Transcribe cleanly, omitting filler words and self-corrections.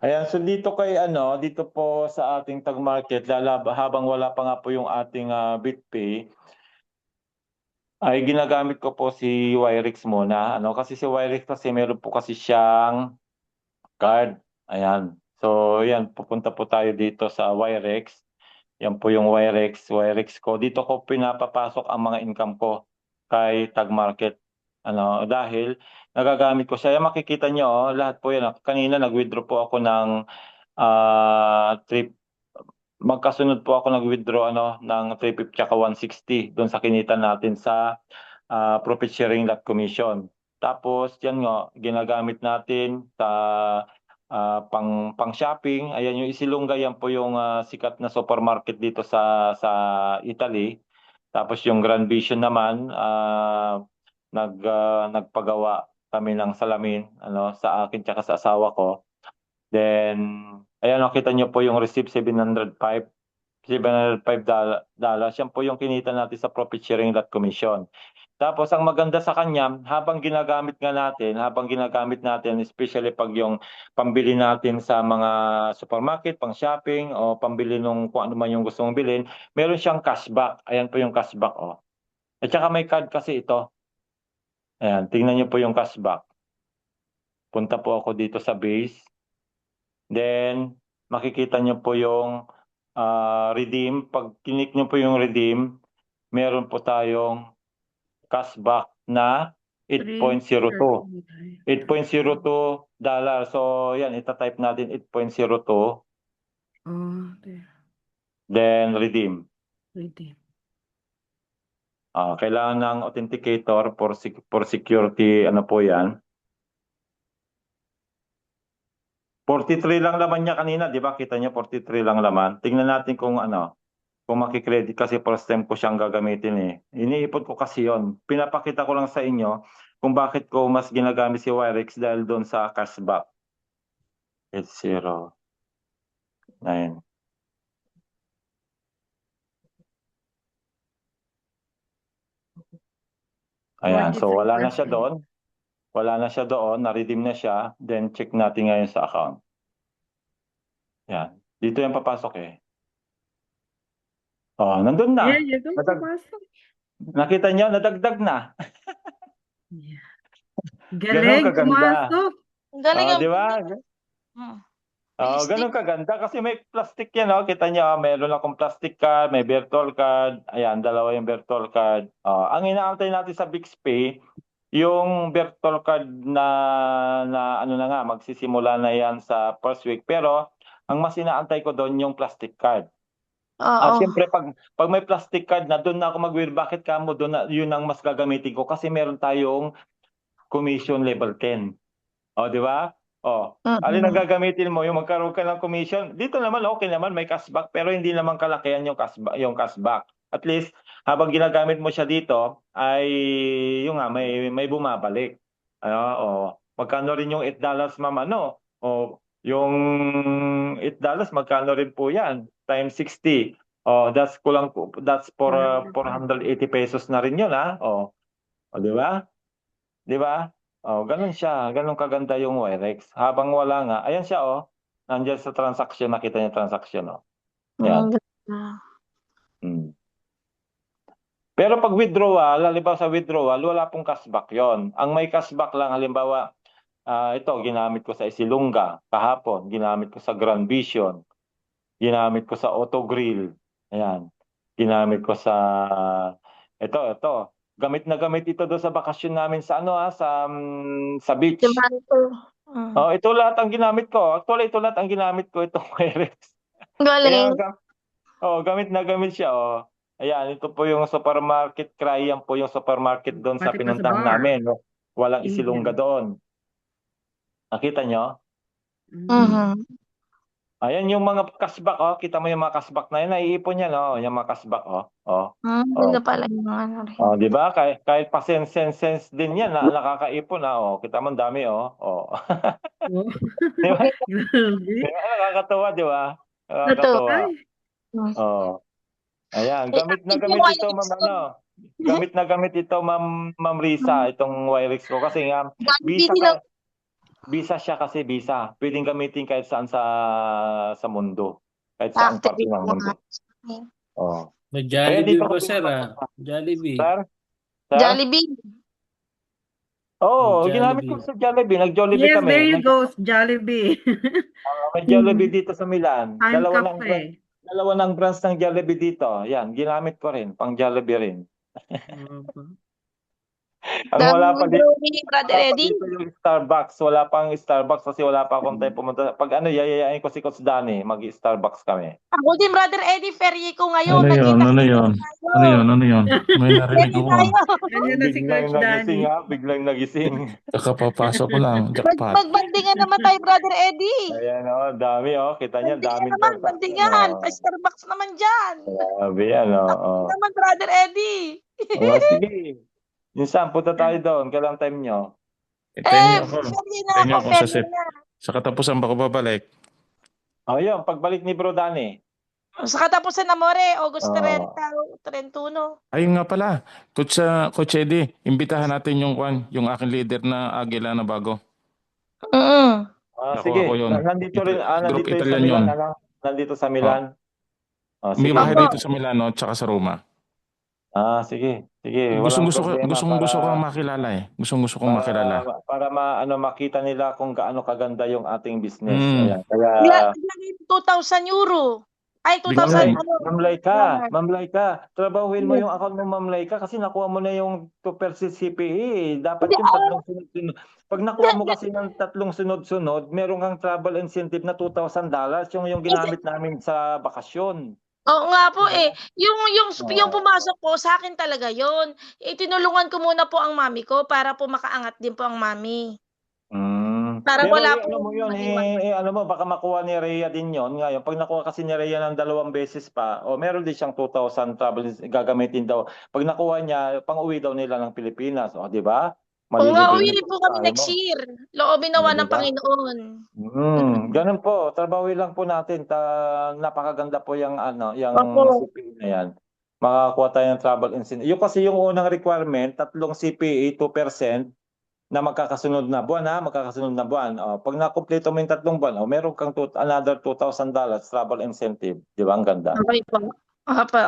Ayan, so dito kay ano, dito po sa ating Tag Market habang wala pa nga po yung ating, BitPay, ay ginagamit ko po si Yrix muna ano, kasi si Yrix kasi meron po kasi siyang card, ayan. So 'yan, pupunta po tayo dito sa Yrix. 'Yan po yung Yrix ko. Dito ko pinapapasok ang mga income ko kay Tag Market ano, dahil nagagamit ko siya. Yan makikita niyo, lahat po 'yan, kanina nag-withdraw po ako ng, trip magkasunod po ako nag-withdraw ano, ng 350 tsaka 160 do'n sa kinita natin sa, profit sharing lot commission. Tapos 'yan nga, ginagamit natin sa, pang-shopping. Ayan yung Isilunga, yan po yung, sikat na supermarket dito sa Italy. Tapos yung Grand Vision naman, nagpagawa kami ng salamin ano, sa akin tsaka sa asawa ko. Then, ayan nakita niyo po yung receipt, $705. Yan po yung kinita natin sa profit sharing lot commission. Tapos ang maganda sa kanya, habang ginagamit natin, especially 'pag yung pambili natin sa mga supermarket, pang-shopping o pambili nung kung ano man yung gusto mong bilhin, meron siyang cashback. Ayan po yung cashback, oh. At saka may card kasi ito. Ayan, tingnan niyo po yung cashback. Punta po ako dito sa base. Then, makikita niyo po yung, redeem. 'Pag klinik niyo po yung redeem, meron po tayong cashback na Three 8.02. thirty-nine. $8.02. So 'yan, ita-type natin 8.02, Okay. then redeem. Redeem. Kailangan ng authenticator for security ano po 'yan. 43 lang laman niya kanina, 'di ba? Kita niyo 43 lang laman. Tingnan natin kung ano, kung maki-credit kasi first time ko siyang gagamitin, eh. Iniipon ko kasi 'yon. Pinapakita ko lang sa inyo kung bakit ko mas ginagamit si Yrix dahil do'n sa cashback. 809. Ayan, so 43%. wala na siya doon, na-redeem na siya, then check natin ngayon sa account. Yan, dito yan papasok, eh. Nandun Yeah, na. you go pumasok. Nakita niyo, nadagdag na. Yeah. Gano'n Galing, kaganda. pumasok. Ang galing ang Di ba? bilis din. Gano'n kaganda kasi may plastic yan, oh. Kita niyo, meron akong plastic card, may virtual card. Ayan, dalawa yung virtual card. Ang inaantay natin sa BixPay, yung virtual card na ano na nga, magsisimula na yan sa first week. Pero ang mas inaantay ko doon yung plastic card. Oo. Siyempre 'pag may plastic card na, doon na ako bakit kamo doon na yun ang mas gagamitin ko kasi meron tayong commission level 10. Di ba? Alin ang Mm. gagamitin mo, yung magkaroon ka ng commission? Dito naman okey naman, may cashback pero hindi naman kalakihan yung cashback. At least habang ginagamit mo siya dito ay yun nga, may bumabalik. Ano, magkano rin yung $8 ma'am ano, yung $8 magkano rin po yan, times 60. That's for, 480 pesos na rin yun, di ba? Di ba? Gano'n siya, gano'n kaganda yung Yrix. Habang wala nga, ayan siya, nandiyan sa transaction, nakita niyo transaction, 'yan. Ang ganda. Hmm. Pero 'pag withdrawal, halimbawa sa withdrawal, wala pong cashback 'yon. Ang may cashback lang halimbawa, ito ginamit ko sa Isilunga kahapon, ginamit ko sa Grand Vision, ginamit ko sa Auto Grill, ayan. Ginamit ko ito, gamit na gamit ito do'n sa bakasyon namin sa ano, sa beach. Dibanto. Ito lahat ang ginamit ko. Actually, ito lahat ang ginamit ko, itong Yrix. Kaya Galing. gamit na gamit siya, Ayan, ito po yung supermarket Cry, yan po yung supermarket do'n sa Pati pa sa pinuntahan bar. namin, walang Isilunga Indian. doon. Nakita niyo? Mhm. Ayan yung mga cashback, kita mo yung mga cashback na yan, naiipon yan, yung mga cashback, Ganda pala yung ano rin. 'Di ba kahit pa cents din yan na nakakaipon, kita mo ang dami, Oh, 'Di ba? grabe. 'Di ba nakakatuwa, 'di ba? Totoo. Nakakatuwa. Ay, Oo. Ayan, Ay, gamit na active yung gamit ito Yrix ma'am ko. gamit na gamit ito ma'am Risa, itong Yrix ko kasi nga Jollibee Visa din ako. Visa siya kasi visa. Pwedeng gamitin kahit saan sa mundo. Kahit saan parte Activate ng mo mundo. nga. Oo. May Kaya Jollibee dito ba, kasi sir, napapunta. Jollibee. Sir? Sir? Jollibee. Oo, May ginamit ko Jollibee. sa Jollibee. Nag-Jollibee Yes, kami. there you go, Jollibee. May Jollibee dito sa Milan. Time Dalawa Cafe. ng branch ng Jollibee dito. Yan, ginamit ko rin. Pang Jollibee rin. Ang Dami wala mo pa dito, ni Brother Eddie. yung Starbucks. Wala pang Starbucks kasi wala pa akong time pumunta. Pag yayayain ko si Coach Danny, mag-Starbucks kami. Ako din, Brother Eddie, ferry ko ngayon. Ano yun? Nakita Ano ko yun? tayo. Ano yun? Ano yun? May narinig Ferry ako. tayo. Nandiyan na si Coach Danny. Biglang nagising. Kakapapasok ko lang. Jackpot. Magbandingan naman tayo, Brother Eddie. Ayan dami kita niya, Bandingan daming naman, transaction. bandingan. Starbucks naman dyan. Grabe yan, oo. Naman, Brother Eddie. Sige. Minsan, punta tayo doon. Kailang time nyo? Itayin niyo ako. ferry na Itayin niyo ako, ako sa ferry set. na. Sa katapusan ba ko babalik? Yun. Pagbalik ni Bro Danny. Sa katapusan na more, August Oo. 31. Ayun nga pala. Coach Eddie, imbitahan natin yung aking leader na Agila na bago. Nakuha Sige. ko yun. Nandito rin. Group Nandito yun sa Italian Milan. yun. Nandito sa Milan. May Sige. bahay Opo. dito sa Milano at saka sa Roma. Sige. Sige. Gustong Walang problema gusto kong makilala eh. Gustong kong makilala. para makita nila kung gaano kaganda yung ating business. Mm. Ayan. Kaya 2,000 euro. Ay, 2,000 ano. Ma'am Laika, trabahuin mo yung account mo, Ma'am Laika, kasi nakuha mo na yung 2% CPE. Dapat yung tatlong sunod-sunod. Pag nakuha mo kasi ng tatlong sunod-sunod, meron kang travel incentive na $2,000 yung ginamit namin sa bakasyon. Oo nga po eh. Yung pumasok po sa akin talaga yon. Tinulungan ko muna po ang mami ko para po makaangat din po ang mami. Para Pero wala ano mo yun, ano mo, baka makuha ni Rhea din yun. Ngayon, pag nakuha kasi ni Rhea ng 2 beses pa, meron din siyang 2,000 travel gagamitin daw. Pag nakuha niya, pang-uwi daw nila ng Pilipinas. Di ba? Oo nga, uwi rin po kami next year. Loobin nawa ng Diba? Panginoon. Ganun po, trabahuin lang po natin. Napakaganda po yung Opo. CPE na yan. Makakuha tayo ng travel incentive. Yung kasi yung unang requirement, 3 CPE, 2%, na magkakasunod na buwan. Pag nakumpleto mo yung 3 buwan, meron kang another $2,000 travel incentive. Di ba? Ang ganda. Okay po. Okay po.